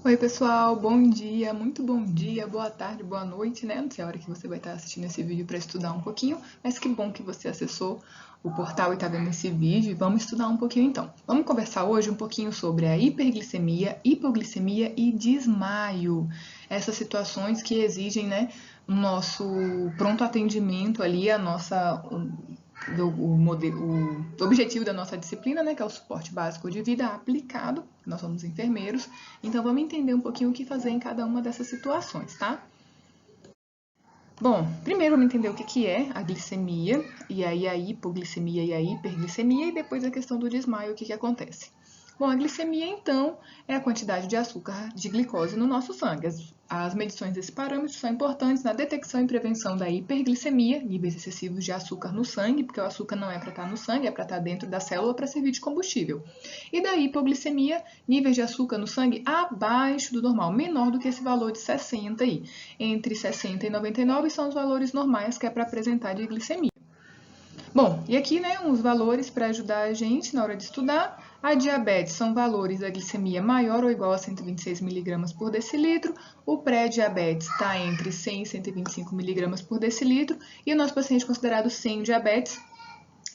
Oi, pessoal, bom dia, muito bom dia, boa tarde, boa noite, né? Não sei a hora que você vai estar assistindo esse vídeo para estudar um pouquinho, mas que bom que você acessou o portal e está vendo esse vídeo e vamos estudar um pouquinho então. Vamos conversar hoje um pouquinho sobre a hiperglicemia, hipoglicemia e desmaio. Essas situações que exigem, né, o nosso pronto atendimento ali, a nossa o objetivo da nossa disciplina, né, que é o suporte básico de vida aplicado, nós somos enfermeiros, então vamos entender um pouquinho o que fazer em cada uma dessas situações, tá? Bom, primeiro vamos entender o que é a glicemia, e aí a hipoglicemia e a hiperglicemia, e depois a questão do desmaio, o que acontece. Bom, a glicemia, então, é a quantidade de açúcar de glicose no nosso sangue. As medições desse parâmetro são importantes na detecção e prevenção da hiperglicemia, níveis excessivos de açúcar no sangue, porque o açúcar não é para estar no sangue, é para estar dentro da célula para servir de combustível. E da hipoglicemia, níveis de açúcar no sangue abaixo do normal, menor do que esse valor de 60 aí. Entre 60 e 99 são os valores normais que é para apresentar de glicemia. Bom, e aqui, né, uns valores para ajudar a gente na hora de estudar. A diabetes são valores da glicemia maior ou igual a 126 mg por decilitro. O pré-diabetes está entre 100 e 125 mg por decilitro. E o nosso paciente considerado sem diabetes,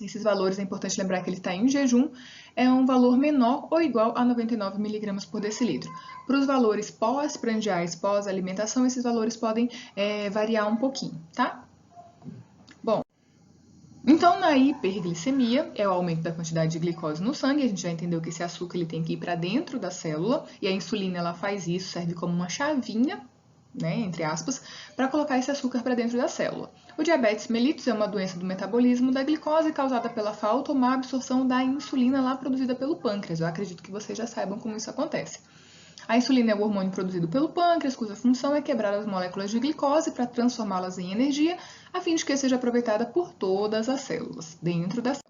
esses valores, é importante lembrar que ele está em jejum, é um valor menor ou igual a 99 mg por decilitro. Para os valores pós-prandiais, pós-alimentação, esses valores podem variar um pouquinho, tá? Bom, então, na hiperglicemia, é o aumento da quantidade de glicose no sangue. A gente já entendeu que esse açúcar ele tem que ir para dentro da célula e a insulina ela faz isso, serve como uma chavinha, né, entre aspas, para colocar esse açúcar para dentro da célula. O diabetes mellitus é uma doença do metabolismo da glicose causada pela falta ou má absorção da insulina lá produzida pelo pâncreas. Eu acredito que vocês já saibam como isso acontece. A insulina é o hormônio produzido pelo pâncreas, cuja função é quebrar as moléculas de glicose para transformá-las em energia, a fim de que seja aproveitada por todas as células dentro da célula.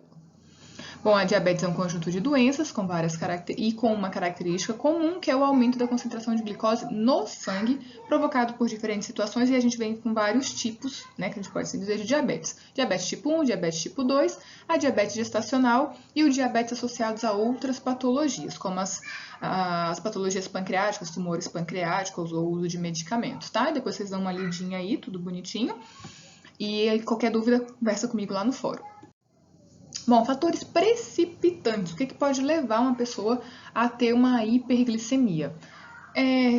Bom, a diabetes é um conjunto de doenças com várias e com uma característica comum, que é o aumento da concentração de glicose no sangue, provocado por diferentes situações, e a gente vem com vários tipos, né, que a gente pode dizer de diabetes. Diabetes tipo 1, diabetes tipo 2, a diabetes gestacional e o diabetes associados a outras patologias, como as patologias pancreáticas, tumores pancreáticos ou uso de medicamentos, tá? E depois vocês dão uma lidinha aí, tudo bonitinho. E qualquer dúvida, conversa comigo lá no fórum. Bom, fatores precipitantes. O que pode levar uma pessoa a ter uma hiperglicemia?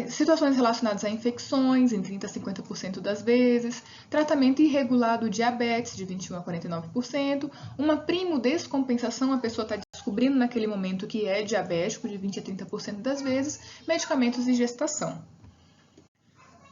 Situações relacionadas a infecções, em 30 a 50% das vezes, tratamento irregular do diabetes, de 21 a 49%, uma primodescompensação, a pessoa está descobrindo naquele momento que é diabético, de 20 a 30% das vezes, medicamentos e gestação.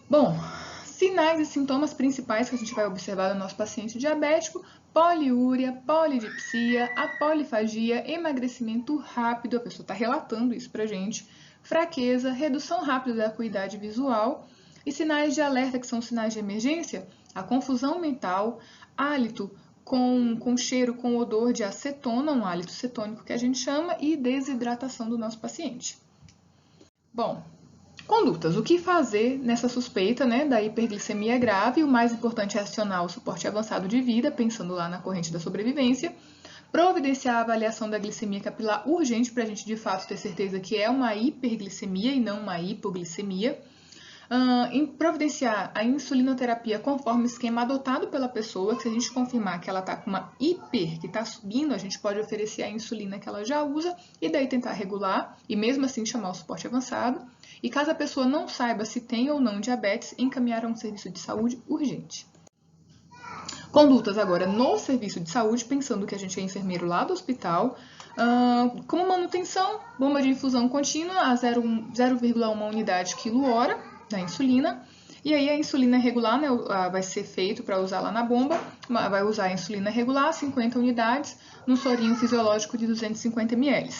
Bom, sinais e sintomas principais que a gente vai observar no nosso paciente diabético: poliúria, polidipsia, apolifagia, emagrecimento rápido, a pessoa está relatando isso pra gente, fraqueza, redução rápida da acuidade visual e sinais de alerta, que são sinais de emergência: a confusão mental, hálito com cheiro, com odor de acetona, um hálito cetônico que a gente chama, e desidratação do nosso paciente. Bom, condutas. O que fazer nessa suspeita, né, da hiperglicemia grave? O mais importante é acionar o suporte avançado de vida, pensando lá na corrente da sobrevivência. Providenciar a avaliação da glicemia capilar urgente para a gente, de fato, ter certeza que é uma hiperglicemia e não uma hipoglicemia. Providenciar a insulinoterapia conforme o esquema adotado pela pessoa, que se a gente confirmar que ela está com uma hiper, que está subindo, a gente pode oferecer a insulina que ela já usa e daí tentar regular e mesmo assim chamar o suporte avançado. E caso a pessoa não saiba se tem ou não diabetes, encaminhar a um serviço de saúde urgente. Condutas agora no serviço de saúde, pensando que a gente é enfermeiro lá do hospital, como manutenção, bomba de infusão contínua a 0,1 unidade quilo-hora da insulina. E aí a insulina regular, né, vai ser feito para usar lá na bomba, vai usar a insulina regular, 50 unidades, num sorinho fisiológico de 250 ml.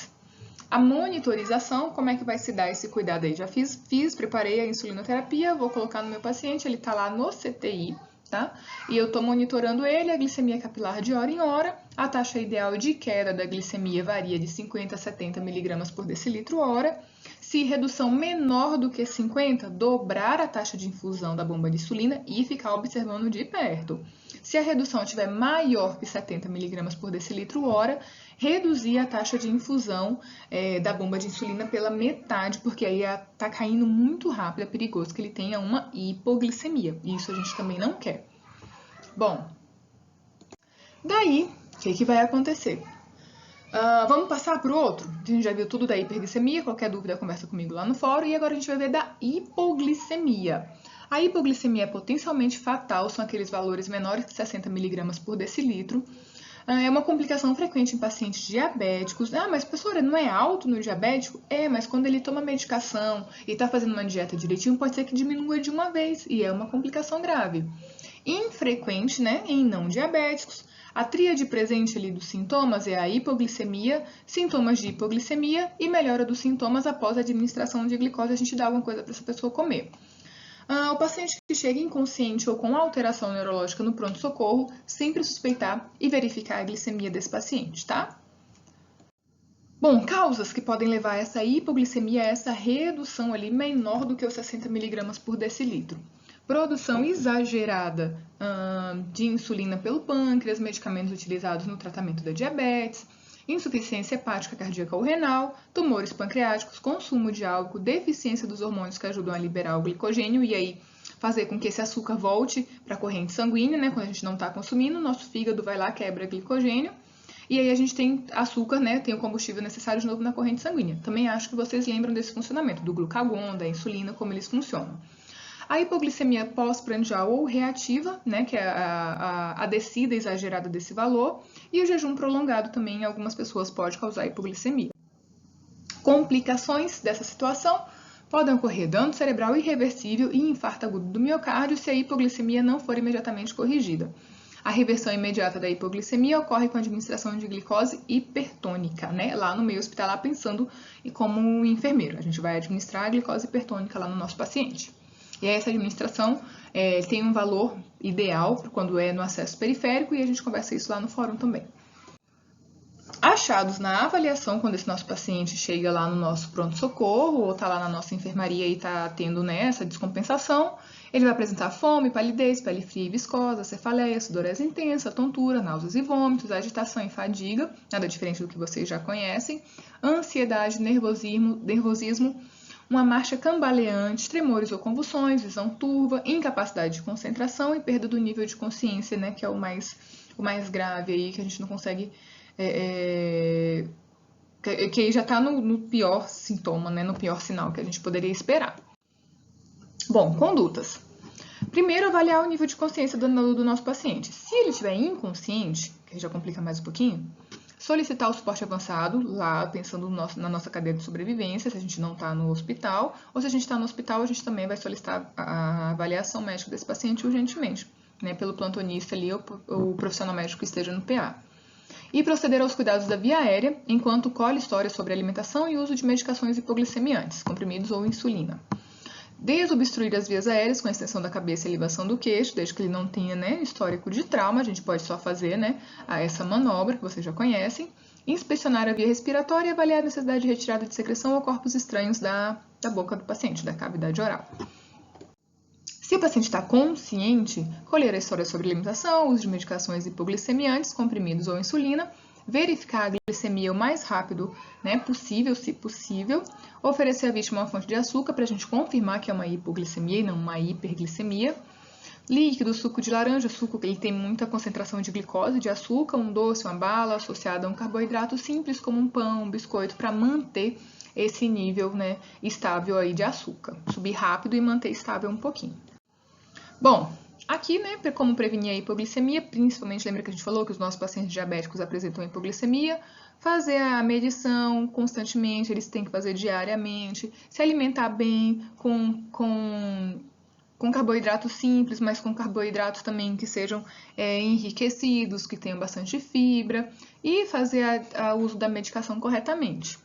A monitorização, como é que vai se dar esse cuidado aí? Já preparei a insulinoterapia, vou colocar no meu paciente, ele está lá no CTI, tá? E eu estou monitorando ele, a glicemia capilar de hora em hora, a taxa ideal de queda da glicemia varia de 50 a 70 mg por decilitro hora. Se redução menor do que 50, dobrar a taxa de infusão da bomba de insulina e ficar observando de perto. Se a redução tiver maior que 70 mg por decilitro hora, reduzir a taxa de infusão da bomba de insulina pela metade, porque aí está caindo muito rápido, é perigoso que ele tenha uma hipoglicemia. E isso a gente também não quer. Bom, daí, o que vai acontecer? Vamos passar para o outro? A gente já viu tudo da hiperglicemia, qualquer dúvida conversa comigo lá no fórum. E agora a gente vai ver da hipoglicemia. A hipoglicemia é potencialmente fatal, são aqueles valores menores que 60 mg por decilitro. É uma complicação frequente em pacientes diabéticos. Mas professora, não é alto no diabético? Mas quando ele toma medicação e está fazendo uma dieta direitinho, pode ser que diminua de uma vez, e é uma complicação grave. Infrequente, né, em não diabéticos. A tríade presente ali dos sintomas é a hipoglicemia, sintomas de hipoglicemia e melhora dos sintomas após a administração de glicose. A gente dá alguma coisa para essa pessoa comer. O paciente que chega inconsciente ou com alteração neurológica no pronto-socorro, sempre suspeitar e verificar a glicemia desse paciente, tá? Bom, causas que podem levar a essa hipoglicemia, essa redução ali menor do que os 60 mg por decilitro. Produção exagerada de insulina pelo pâncreas, medicamentos utilizados no tratamento da diabetes, insuficiência hepática cardíaca ou renal, tumores pancreáticos, consumo de álcool, deficiência dos hormônios que ajudam a liberar o glicogênio e aí fazer com que esse açúcar volte para a corrente sanguínea, né? Quando a gente não está consumindo, nosso fígado vai lá, quebra glicogênio e aí a gente tem açúcar, né? Tem o combustível necessário de novo na corrente sanguínea. Também acho que vocês lembram desse funcionamento, do glucagon, da insulina, como eles funcionam. A hipoglicemia pós-prandial ou reativa, né, que é a descida exagerada desse valor, e o jejum prolongado também em algumas pessoas pode causar hipoglicemia. Complicações dessa situação podem ocorrer dano cerebral irreversível e infarto agudo do miocárdio se a hipoglicemia não for imediatamente corrigida. A reversão imediata da hipoglicemia ocorre com a administração de glicose hipertônica, né, lá no meio hospitalar, pensando como enfermeiro. A gente vai administrar a glicose hipertônica lá no nosso paciente. E essa administração tem um valor ideal quando é no acesso periférico e a gente conversa isso lá no fórum também. Achados na avaliação, quando esse nosso paciente chega lá no nosso pronto-socorro ou está lá na nossa enfermaria e está tendo, né, essa descompensação, ele vai apresentar fome, palidez, pele fria e viscosa, cefaleia, sudorese intensa, tontura, náuseas e vômitos, agitação e fadiga, nada diferente do que vocês já conhecem, ansiedade, nervosismo, uma marcha cambaleante, tremores ou convulsões, visão turva, incapacidade de concentração e perda do nível de consciência, né, que é o mais grave aí, que a gente não consegue, que aí já está no pior sintoma, né, no pior sinal que a gente poderia esperar. Bom, condutas. Primeiro, avaliar o nível de consciência do nosso paciente. Se ele estiver inconsciente, que já complica mais um pouquinho, solicitar o suporte avançado, lá pensando na nossa cadeia de sobrevivência, se a gente não está no hospital, ou se a gente está no hospital, a gente também vai solicitar a avaliação médica desse paciente urgentemente, né, pelo plantonista ali, ou o profissional médico que esteja no PA. E proceder aos cuidados da via aérea, enquanto colhe histórias sobre alimentação e uso de medicações hipoglicemiantes, comprimidos ou insulina. Desobstruir as vias aéreas com a extensão da cabeça e elevação do queixo, desde que ele não tenha, né, histórico de trauma, a gente pode só fazer, né, essa manobra que vocês já conhecem. Inspecionar a via respiratória e avaliar a necessidade de retirada de secreção ou corpos estranhos da boca do paciente, da cavidade oral. Se o paciente está consciente, colher a história sobre alimentação, uso de medicações hipoglicemiantes, comprimidos ou insulina, verificar a glicemia o mais rápido, né, possível, se possível, oferecer à vítima uma fonte de açúcar para a gente confirmar que é uma hipoglicemia e não uma hiperglicemia. Líquido, suco de laranja, suco que ele tem muita concentração de glicose, de açúcar, um doce, uma bala associada a um carboidrato simples como um pão, um biscoito, para manter esse nível, né, estável aí de açúcar. Subir rápido e manter estável um pouquinho. Bom, aqui, né, como prevenir a hipoglicemia, principalmente lembra que a gente falou que os nossos pacientes diabéticos apresentam hipoglicemia, fazer a medição constantemente, eles têm que fazer diariamente, se alimentar bem com carboidratos simples, mas com carboidratos também que sejam enriquecidos, que tenham bastante fibra, e fazer o uso da medicação corretamente.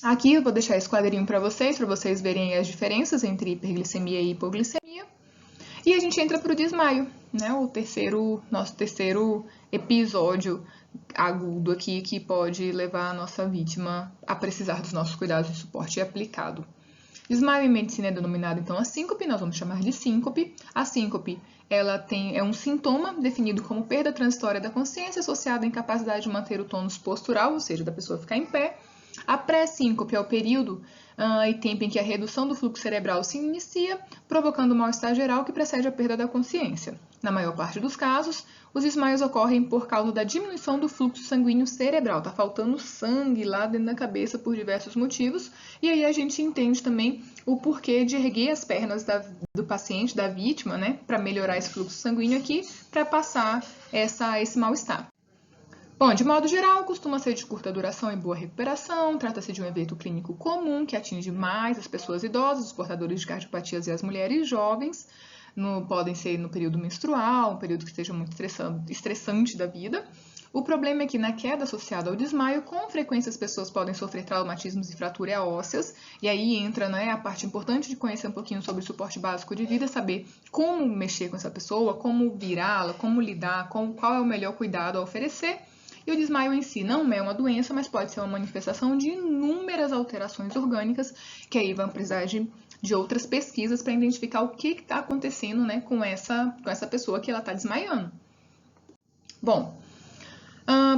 Aqui eu vou deixar esse quadrinho para vocês verem as diferenças entre hiperglicemia e hipoglicemia. E a gente entra para o desmaio, né? Nosso terceiro episódio agudo aqui que pode levar a nossa vítima a precisar dos nossos cuidados de suporte aplicado. Desmaio em medicina é denominado, então, a síncope, nós vamos chamar de síncope. A síncope, ela é um sintoma definido como perda transitória da consciência associada à incapacidade de manter o tônus postural, ou seja, da pessoa ficar em pé. A pré-síncope é o período e tempo em que a redução do fluxo cerebral se inicia, provocando mal-estar geral que precede a perda da consciência. Na maior parte dos casos, os desmaios ocorrem por causa da diminuição do fluxo sanguíneo cerebral. Está faltando sangue lá dentro da cabeça por diversos motivos. E aí a gente entende também o porquê de erguer as pernas do paciente, da vítima, né, para melhorar esse fluxo sanguíneo aqui, para passar esse mal-estar. Bom, de modo geral, costuma ser de curta duração e boa recuperação, trata-se de um evento clínico comum que atinge mais as pessoas idosas, os portadores de cardiopatias e as mulheres jovens, podem ser no período menstrual, um período que esteja muito estressante da vida. O problema é que na queda associada ao desmaio, com frequência as pessoas podem sofrer traumatismos e fraturas ósseas, e aí entra, né, a parte importante de conhecer um pouquinho sobre o suporte básico de vida, saber como mexer com essa pessoa, como virá-la, como lidar, qual é o melhor cuidado a oferecer. E o desmaio em si não é uma doença, mas pode ser uma manifestação de inúmeras alterações orgânicas, que aí vão precisar de outras pesquisas para identificar o que está acontecendo, né, com essa pessoa que ela está desmaiando. Bom,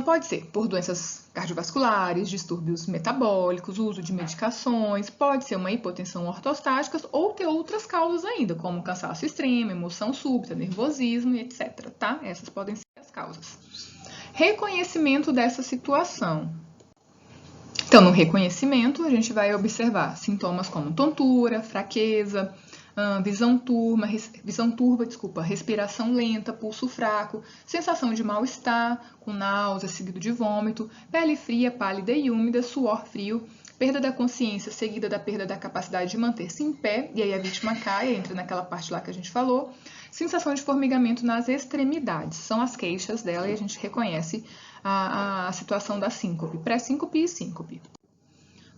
pode ser por doenças cardiovasculares, distúrbios metabólicos, uso de medicações, pode ser uma hipotensão ortostática ou ter outras causas ainda, como cansaço extremo, emoção súbita, nervosismo e etc. Tá? Essas podem ser as causas. Reconhecimento dessa situação. Então, no reconhecimento, a gente vai observar sintomas como tontura, fraqueza, visão turva, respiração lenta, pulso fraco, sensação de mal-estar, com náusea, seguido de vômito, pele fria, pálida e úmida, suor frio, perda da consciência seguida da perda da capacidade de manter-se em pé, e aí a vítima cai, entra naquela parte lá que a gente falou, sensação de formigamento nas extremidades, são as queixas dela e a gente reconhece a situação da síncope, pré-síncope e síncope.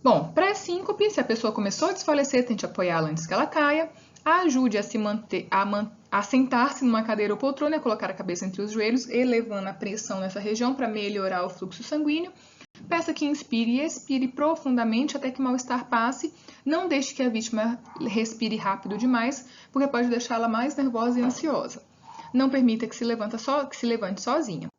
Bom, pré-síncope, se a pessoa começou a desfalecer, tente apoiá-la antes que ela caia, ajude a sentar-se numa cadeira ou poltrona e colocar a cabeça entre os joelhos, elevando a pressão nessa região para melhorar o fluxo sanguíneo. Peça que inspire e expire profundamente até que o mal-estar passe. Não deixe que a vítima respire rápido demais, porque pode deixá-la mais nervosa e ansiosa. Não permita que se levante sozinha.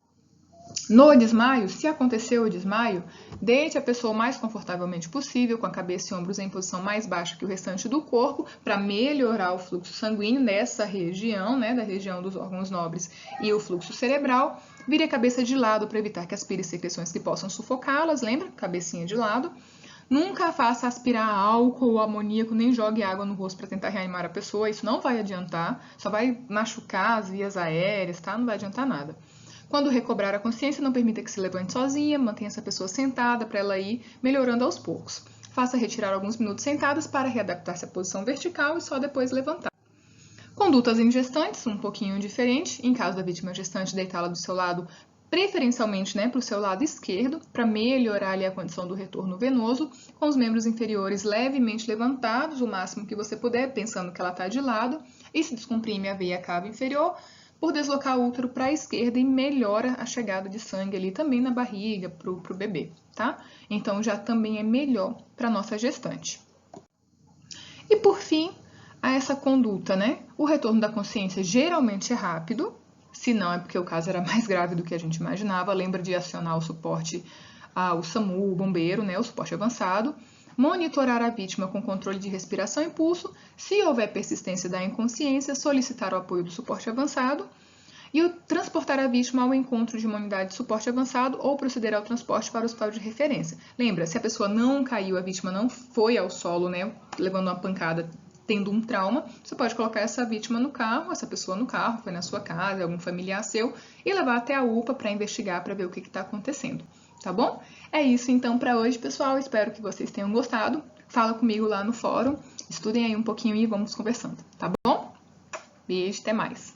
No desmaio, se aconteceu o desmaio, deite a pessoa o mais confortavelmente possível, com a cabeça e ombros em posição mais baixa que o restante do corpo, para melhorar o fluxo sanguíneo nessa região, né, da região dos órgãos nobres e o fluxo cerebral. Vire a cabeça de lado para evitar que aspire secreções que possam sufocá-las, lembra? Cabecinha de lado. Nunca faça aspirar álcool ou amoníaco, nem jogue água no rosto para tentar reanimar a pessoa, isso não vai adiantar, só vai machucar as vias aéreas, tá? Não vai adiantar nada. Quando recobrar a consciência, não permita que se levante sozinha, mantenha essa pessoa sentada para ela ir melhorando aos poucos. Faça retirar alguns minutos sentadas para readaptar-se à posição vertical e só depois levantar. Condutas em gestantes, um pouquinho diferente. Em caso da vítima gestante, deitá-la do seu lado, preferencialmente, né, para o seu lado esquerdo, para melhorar ali a condição do retorno venoso, com os membros inferiores levemente levantados, o máximo que você puder, pensando que ela está de lado, e se descomprime a veia cava inferior, por deslocar o útero para a esquerda e melhora a chegada de sangue ali também na barriga para o bebê, tá? Então, já também é melhor para a nossa gestante. E por fim, a essa conduta, né? O retorno da consciência geralmente é rápido, se não é porque o caso era mais grave do que a gente imaginava. Lembra de acionar o suporte ao SAMU, o bombeiro, né? O suporte avançado. Monitorar a vítima com controle de respiração e pulso. Se houver persistência da inconsciência, solicitar o apoio do suporte avançado e transportar a vítima ao encontro de uma unidade de suporte avançado ou proceder ao transporte para o hospital de referência. Lembra, se a pessoa não caiu, a vítima não foi ao solo, né, levando uma pancada, tendo um trauma, você pode colocar essa vítima no carro, essa pessoa no carro, foi na sua casa, algum familiar seu, e levar até a UPA para investigar, para ver o que está acontecendo. Tá bom? É isso então para hoje, pessoal. Espero que vocês tenham gostado. Fala comigo lá no fórum. Estudem aí um pouquinho e vamos conversando, tá bom? Beijo, até mais.